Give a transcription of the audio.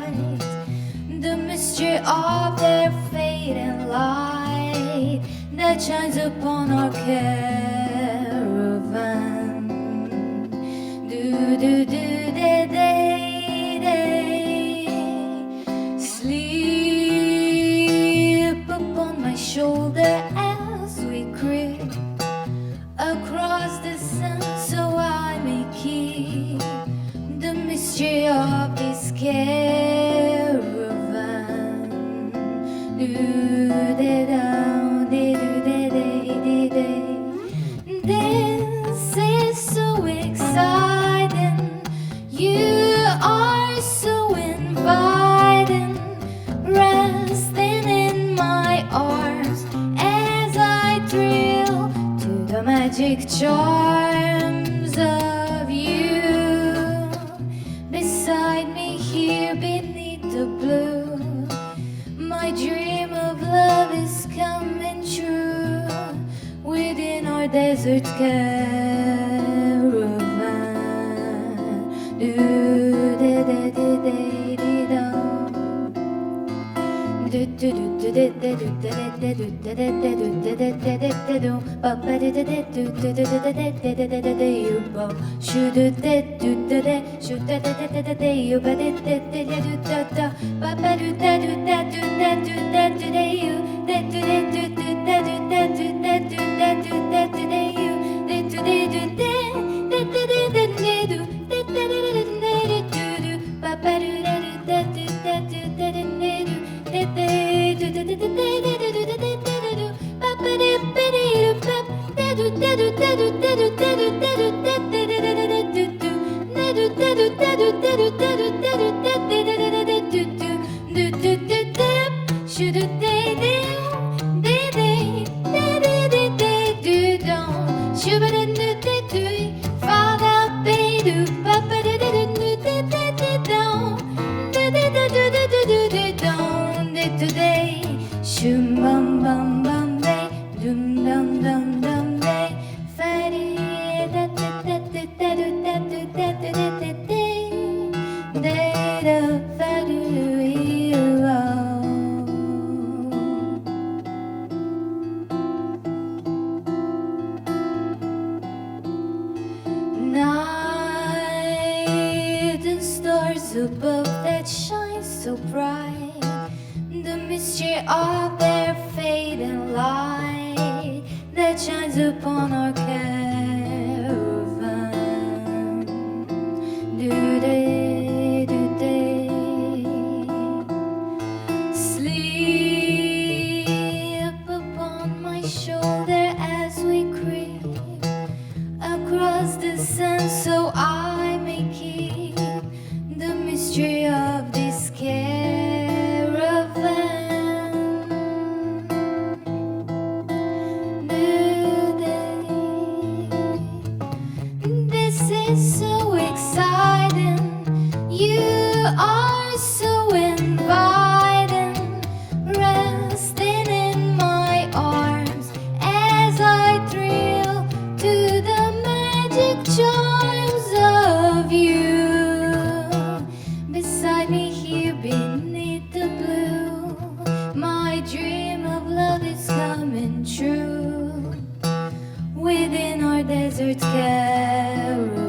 eyes, the mystery of their fate and light that shines upon our caravan. Do do do day day, sleep upon my shoulder as we creep across the sun, so I may keep the mystery of this caravan. This is so exciting. You are so inviting, resting in my arms as I thrill to the magic charms of you. Beside me here beneath the blue, my dream of love is coming true within our desert caravan. Night and stars above that shine so bright, the mystery of their fate and light that shines upon our caravan. Do they, sleep upon my shoulder as we creep across the sun, so I may keep the mystery of this caravan. This is so exciting. You are so inviting, resting in my arms as I thrill to the magic charms of you. Beside me here beneath the blue, my dream of love is coming true within our desert caravan.